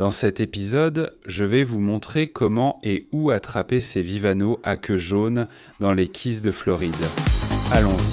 Dans cet épisode, je vais vous montrer comment et où attraper ces vivanos à queue jaune dans les Keys de Floride. Allons-y.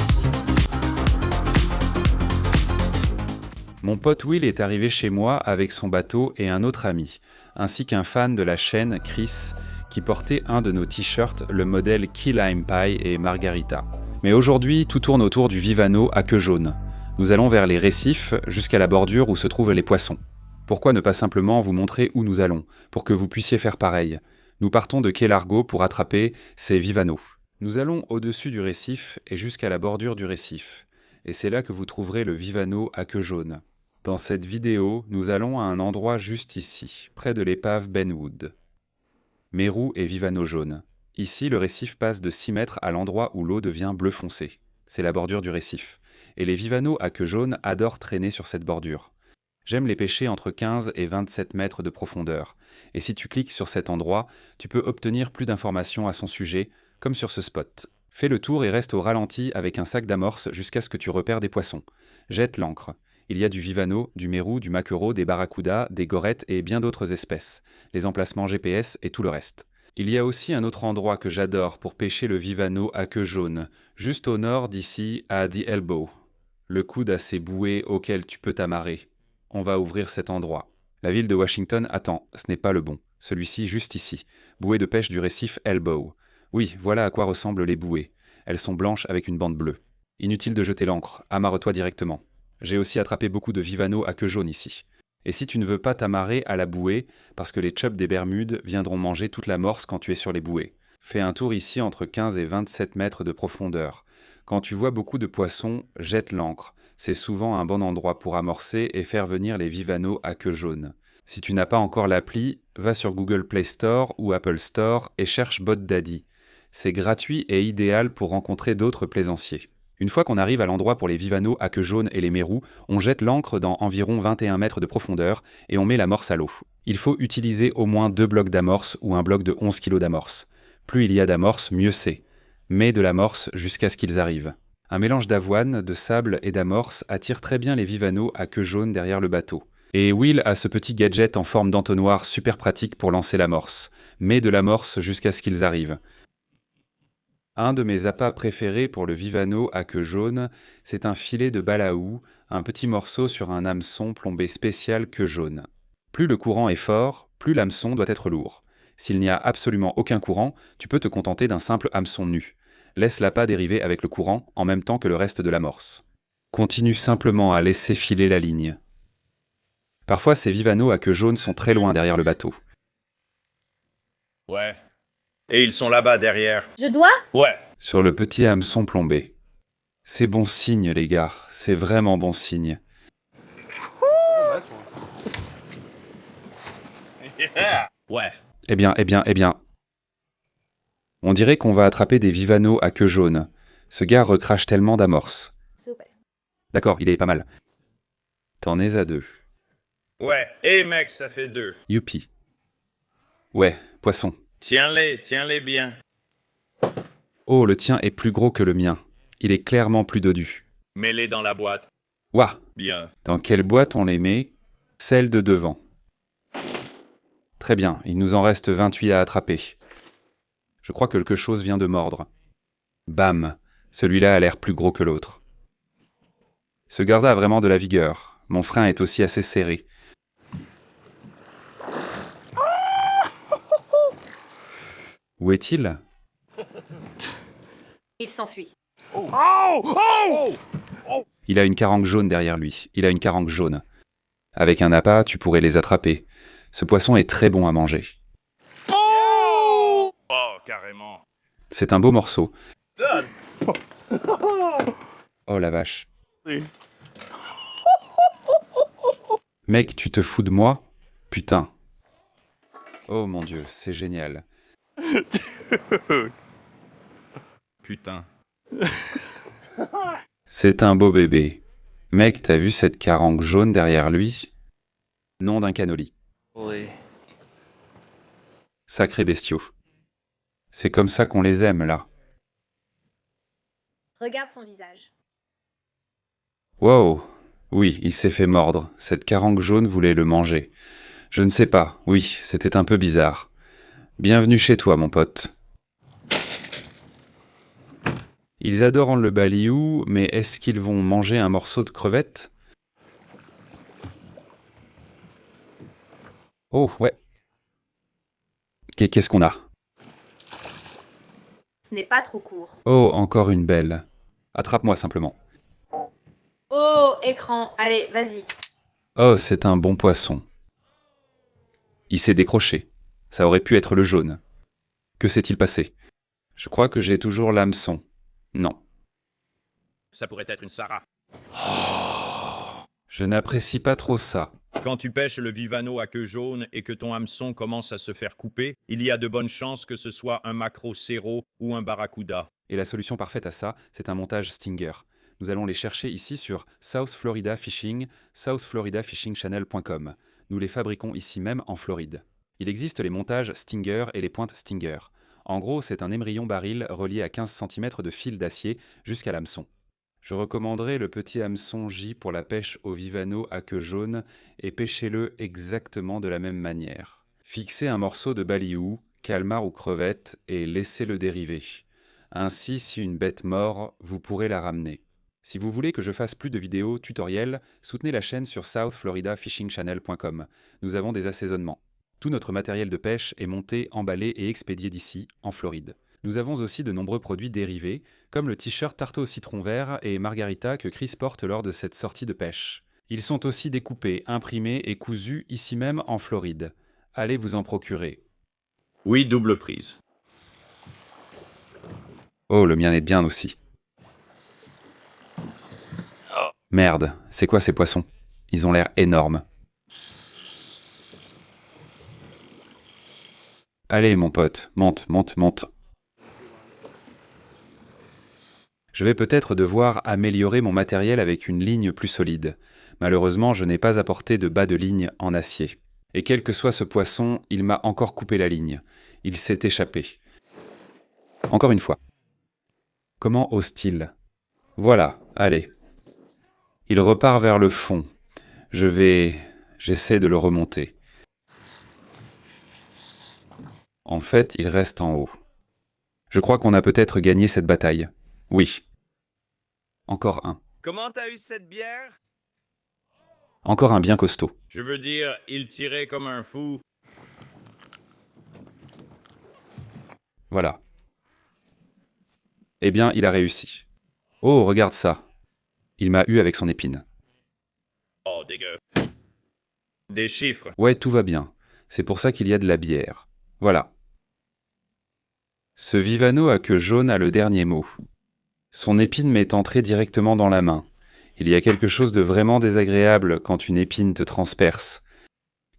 Mon pote Will est arrivé chez moi avec son bateau et un autre ami, ainsi qu'un fan de la chaîne, Chris, qui portait un de nos t-shirts, le modèle Key Lime Pie et Margarita. Mais aujourd'hui, tout tourne autour du vivano à queue jaune. Nous allons vers les récifs, jusqu'à la bordure où se trouvent les poissons. Pourquoi ne pas simplement vous montrer où nous allons, pour que vous puissiez faire pareil? Nous partons de Key Largo pour attraper ces vivanos. Nous allons au-dessus du récif et jusqu'à la bordure du récif. Et c'est là que vous trouverez le vivano à queue jaune. Dans cette vidéo, nous allons à un endroit juste ici, près de l'épave Benwood. Mérou et vivano jaune. Ici, le récif passe de 6 mètres à l'endroit où l'eau devient bleu foncé. C'est la bordure du récif. Et les vivanos à queue jaune adorent traîner sur cette bordure. J'aime les pêcher entre 15 et 27 mètres de profondeur. Et si tu cliques sur cet endroit, tu peux obtenir plus d'informations à son sujet, comme sur ce spot. Fais le tour et reste au ralenti avec un sac d'amorce jusqu'à ce que tu repères des poissons. Jette l'ancre. Il y a du vivano, du mérou, du maquereau, des barracudas, des gorettes et bien d'autres espèces. Les emplacements GPS et tout le reste. Il y a aussi un autre endroit que j'adore pour pêcher le vivano à queue jaune, juste au nord d'ici à The Elbow. Le coude à ces bouées auxquelles tu peux t'amarrer. On va ouvrir cet endroit. La ville de Washington attend, ce n'est pas le bon. Celui-ci juste ici. Bouée de pêche du récif Elbow. Oui, voilà à quoi ressemblent les bouées. Elles sont blanches avec une bande bleue. Inutile de jeter l'ancre, amarre-toi directement. J'ai aussi attrapé beaucoup de vivano à queue jaune ici. Et si tu ne veux pas t'amarrer à la bouée, parce que les chubs des Bermudes viendront manger toute l'amorce quand tu es sur les bouées. Fais un tour ici entre 15 et 27 mètres de profondeur. Quand tu vois beaucoup de poissons, jette l'ancre. C'est souvent un bon endroit pour amorcer et faire venir les vivanos à queue jaune. Si tu n'as pas encore l'appli, va sur Google Play Store ou Apple Store et cherche Bot Daddy. C'est gratuit et idéal pour rencontrer d'autres plaisanciers. Une fois qu'on arrive à l'endroit pour les vivanos à queue jaune et les mérous, on jette l'ancre dans environ 21 mètres de profondeur et on met l'amorce à l'eau. Il faut utiliser au moins 2 blocs d'amorce ou un bloc de 11 kg d'amorce. Plus il y a d'amorce, mieux c'est. Mets de l'amorce jusqu'à ce qu'ils arrivent. Un mélange d'avoine, de sable et d'amorce attire très bien les vivanos à queue jaune derrière le bateau. Et Will a ce petit gadget en forme d'entonnoir super pratique pour lancer l'amorce. Mets de l'amorce jusqu'à ce qu'ils arrivent. Un de mes appâts préférés pour le vivano à queue jaune, c'est un filet de balaou, un petit morceau sur un hameçon plombé spécial queue jaune. Plus le courant est fort, plus l'hameçon doit être lourd. S'il n'y a absolument aucun courant, tu peux te contenter d'un simple hameçon nu. Laisse l'appât dériver avec le courant en même temps que le reste de l'amorce. Continue simplement à laisser filer la ligne. Parfois, ces vivanos à queue jaune sont très loin derrière le bateau. Ouais. Et ils sont là-bas derrière. Je dois? Ouais. Sur le petit hameçon plombé. C'est bon signe, les gars. C'est vraiment bon signe. Ouais. Eh bien. On dirait qu'on va attraper des vivanos à queue jaune. Ce gars recrache tellement d'amorce. Super. D'accord, il est pas mal. T'en es à 2. Ouais. Et mec, ça fait 2. Youpi. Ouais, poisson. Tiens-les bien. Oh, le tien est plus gros que le mien. Il est clairement plus dodu. Mets-les dans la boîte. Ouah! Bien. Dans quelle boîte on les met? Celle de devant. Très bien, il nous en reste 28 à attraper. Je crois que quelque chose vient de mordre. Bam! Celui-là a l'air plus gros que l'autre. Ce garda a vraiment de la vigueur. Mon frein est aussi assez serré. Où est-il? Il s'enfuit. Il a une carangue jaune derrière lui. Il a une carangue jaune. Avec un appât, tu pourrais les attraper. Ce poisson est très bon à manger. Oh, carrément. C'est un beau morceau. Oh la vache. Mec, tu te fous de moi? Putain. Oh mon Dieu, c'est génial. Putain. C'est un beau bébé. Mec, t'as vu cette carangue jaune derrière lui? Nom d'un canoli. Oui. Sacré bestiaux. C'est comme ça qu'on les aime, là. Regarde son visage. Wow! Oui, il s'est fait mordre. Cette carangue jaune voulait le manger. Je ne sais pas, oui, c'était un peu bizarre. Bienvenue chez toi, mon pote. Ils adorent le baliou, mais est-ce qu'ils vont manger un morceau de crevette? Oh, ouais. Qu'est-ce qu'on a? Ce n'est pas trop court. Oh, encore une belle. Attrape-moi simplement. Oh, écran. Allez, vas-y. Oh, c'est un bon poisson. Il s'est décroché. Ça aurait pu être le jaune. Que s'est-il passé? Je crois que j'ai toujours l'hameçon. Non. Ça pourrait être une Sarah. Je n'apprécie pas trop ça. Quand tu pêches le vivano à queue jaune et que ton hameçon commence à se faire couper, il y a de bonnes chances que ce soit un maquereau céro ou un barracuda. Et la solution parfaite à ça, c'est un montage Stinger. Nous allons les chercher ici sur South Florida Fishing, southfloridafishingchannel.com. Nous les fabriquons ici même en Floride. Il existe les montages Stinger et les pointes Stinger. En gros, c'est un émerillon baril relié à 15 cm de fil d'acier jusqu'à l'hameçon. Je recommanderais le petit hameçon J pour la pêche au vivano à queue jaune et pêchez-le exactement de la même manière. Fixez un morceau de baliou, calmar ou crevette et laissez-le dériver. Ainsi, si une bête mord, vous pourrez la ramener. Si vous voulez que je fasse plus de vidéos tutoriels, soutenez la chaîne sur southfloridafishingchannel.com. Nous avons des assaisonnements. Tout notre matériel de pêche est monté, emballé et expédié d'ici, en Floride. Nous avons aussi de nombreux produits dérivés, comme le t-shirt Tarte au citron vert et Margarita que Chris porte lors de cette sortie de pêche. Ils sont aussi découpés, imprimés et cousus ici même en Floride. Allez vous en procurer. Oui, double prise. Oh, le mien est bien aussi. Merde, c'est quoi ces poissons? Ils ont l'air énormes. Allez, mon pote, monte, monte, monte. Je vais peut-être devoir améliorer mon matériel avec une ligne plus solide. Malheureusement, je n'ai pas apporté de bas de ligne en acier. Et quel que soit ce poisson, il m'a encore coupé la ligne. Il s'est échappé. Encore une fois. Comment ose-t-il? Voilà, allez. Il repart vers le fond. J'essaie de le remonter. En fait, il reste en haut. Je crois qu'on a peut-être gagné cette bataille. Oui. Encore un. Comment t'as eu cette bière? Encore un bien costaud. Je veux dire, il tirait comme un fou. Voilà. Eh bien, il a réussi. Oh, regarde ça. Il m'a eu avec son épine. Oh, dégueu. Des chiffres. Ouais, tout va bien. C'est pour ça qu'il y a de la bière. Voilà. Ce vivano à queue jaune a le dernier mot. Son épine m'est entrée directement dans la main. Il y a quelque chose de vraiment désagréable quand une épine te transperce.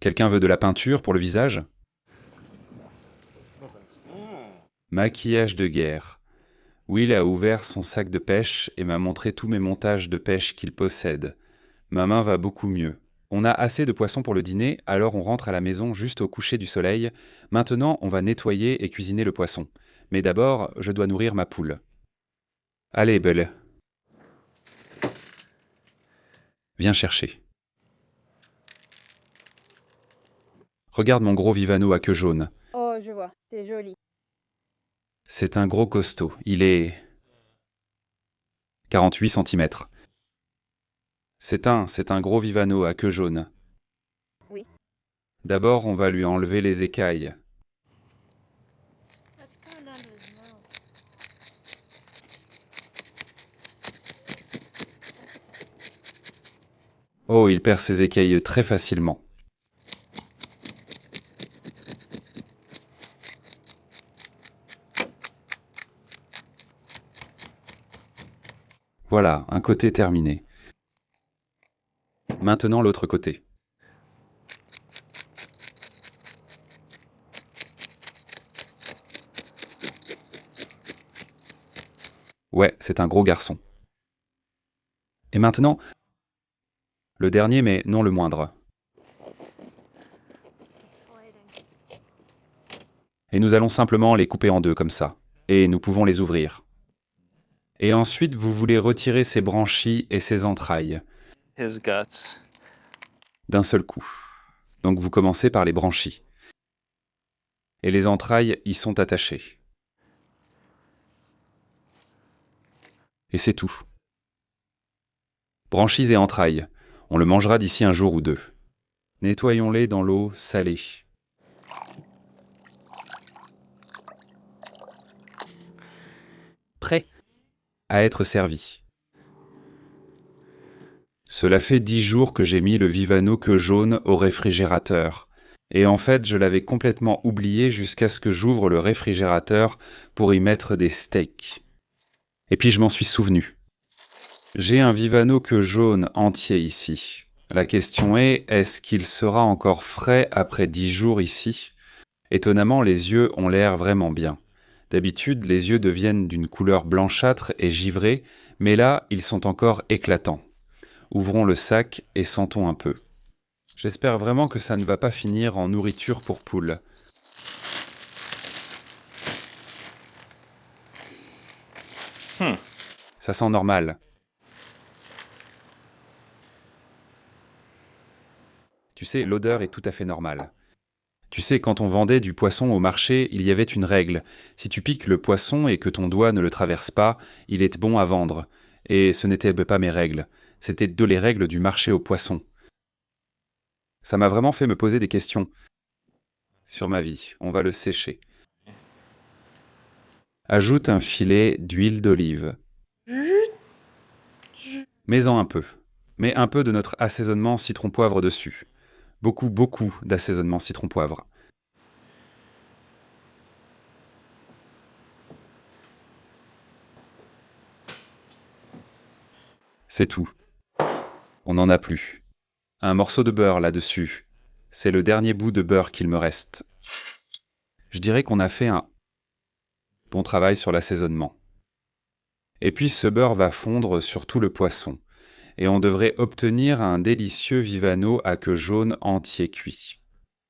Quelqu'un veut de la peinture pour le visage? Maquillage de guerre. Will a ouvert son sac de pêche et m'a montré tous mes montages de pêche qu'il possède. Ma main va beaucoup mieux. On a assez de poissons pour le dîner, alors on rentre à la maison juste au coucher du soleil. Maintenant, on va nettoyer et cuisiner le poisson. Mais d'abord, je dois nourrir ma poule. Allez, Belle. Viens chercher. Regarde mon gros vivano à queue jaune. Oh, je vois, c'est joli. C'est un gros costaud. Il est 48 cm. C'est un gros vivano à queue jaune. Oui. D'abord, on va lui enlever les écailles. Oh, il perd ses écailles très facilement. Voilà, un côté terminé. Maintenant l'autre côté. Ouais, c'est un gros garçon. Et maintenant, le dernier mais non le moindre. Et nous allons simplement les couper en deux comme ça. Et nous pouvons les ouvrir. Et ensuite, vous voulez retirer ses branchies et ses entrailles. His guts. D'un seul coup. Donc vous commencez par les branchies. Et les entrailles y sont attachées. Et c'est tout. Branchies et entrailles. On le mangera d'ici un jour ou deux. Nettoyons-les dans l'eau salée. Prêt à être servi. Cela fait 10 jours que j'ai mis le Vivano queue jaune au réfrigérateur. Et en fait, je l'avais complètement oublié jusqu'à ce que j'ouvre le réfrigérateur pour y mettre des steaks. Et puis je m'en suis souvenu. J'ai un Vivano queue jaune entier ici. La question est-ce qu'il sera encore frais après 10 jours ici ? Étonnamment, les yeux ont l'air vraiment bien. D'habitude, les yeux deviennent d'une couleur blanchâtre et givrée, mais là, ils sont encore éclatants. Ouvrons le sac et sentons un peu. J'espère vraiment que ça ne va pas finir en nourriture pour poules. Ça sent normal. Tu sais, l'odeur est tout à fait normale. Tu sais, quand on vendait du poisson au marché, il y avait une règle. Si tu piques le poisson et que ton doigt ne le traverse pas, il est bon à vendre. Et ce n'étaient pas mes règles. C'était les règles du marché aux poissons. Ça m'a vraiment fait me poser des questions. Sur ma vie, on va le sécher. Ajoute un filet d'huile d'olive. Mets-en un peu. Mets un peu de notre assaisonnement citron-poivre dessus. Beaucoup d'assaisonnement citron-poivre. C'est tout. On n'en a plus. Un morceau de beurre là-dessus. C'est le dernier bout de beurre qu'il me reste. Je dirais qu'on a fait un bon travail sur l'assaisonnement. Et puis ce beurre va fondre sur tout le poisson. Et on devrait obtenir un délicieux Vivano à queue jaune entier cuit.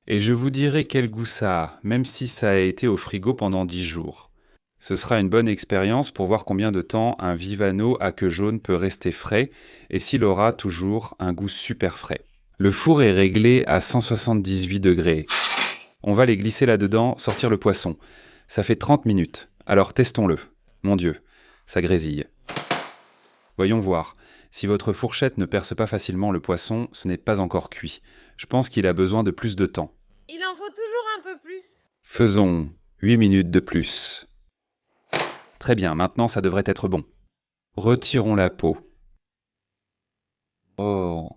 Et je vous dirai quel goût ça a, même si ça a été au frigo pendant 10 jours. Ce sera une bonne expérience pour voir combien de temps un Vivano à queue jaune peut rester frais et s'il aura toujours un goût super frais. Le four est réglé à 178 degrés. On va les glisser là-dedans, sortir le poisson. Ça fait 30 minutes, alors testons-le. Mon Dieu, ça grésille. Voyons voir. Si votre fourchette ne perce pas facilement le poisson, ce n'est pas encore cuit. Je pense qu'il a besoin de plus de temps. Il en faut toujours un peu plus. Faisons 8 minutes de plus. Très bien, maintenant ça devrait être bon. Retirons la peau. Oh.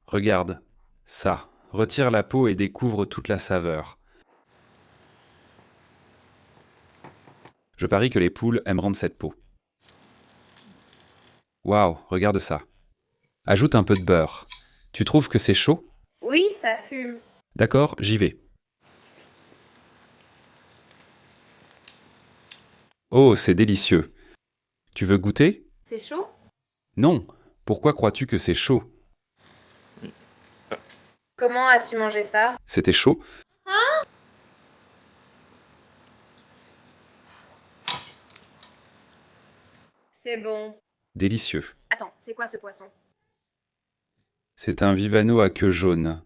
Regarde, ça. Retire la peau et découvre toute la saveur. Je parie que les poules aimeront cette peau. Waouh, regarde ça. Ajoute un peu de beurre. Tu trouves que c'est chaud ? Oui, ça fume. D'accord, j'y vais. Oh, c'est délicieux. Tu veux goûter ? C'est chaud ? Non. Pourquoi crois-tu que c'est chaud ? Comment as-tu mangé ça ? C'était chaud ? C'est bon. Délicieux. Attends, c'est quoi ce poisson ? C'est un Vivano à queue jaune.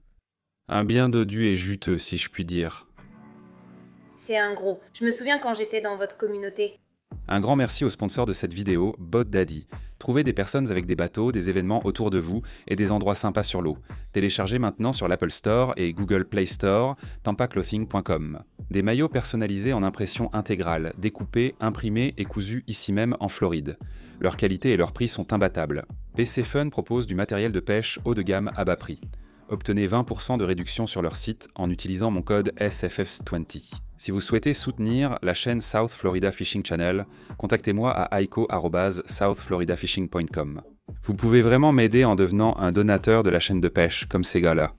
Un bien dodu et juteux, si je puis dire. C'est un gros. Je me souviens quand j'étais dans votre communauté. Un grand merci au sponsor de cette vidéo, BotDaddy. Trouvez des personnes avec des bateaux, des événements autour de vous et des endroits sympas sur l'eau. Téléchargez maintenant sur l'Apple Store et Google Play Store, tampaclothing.com. Des maillots personnalisés en impression intégrale, découpés, imprimés et cousus ici même en Floride. Leur qualité et leur prix sont imbattables. PC Fun propose du matériel de pêche haut de gamme à bas prix. Obtenez 20% de réduction sur leur site en utilisant mon code SFF20. Si vous souhaitez soutenir la chaîne South Florida Fishing Channel, contactez-moi à aiko@southfloridafishing.com. Vous pouvez vraiment m'aider en devenant un donateur de la chaîne de pêche, comme ces gars-là.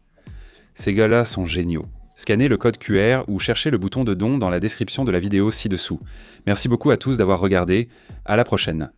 Ces gars-là sont géniaux. Scannez le code QR ou cherchez le bouton de don dans la description de la vidéo ci-dessous. Merci beaucoup à tous d'avoir regardé. À la prochaine.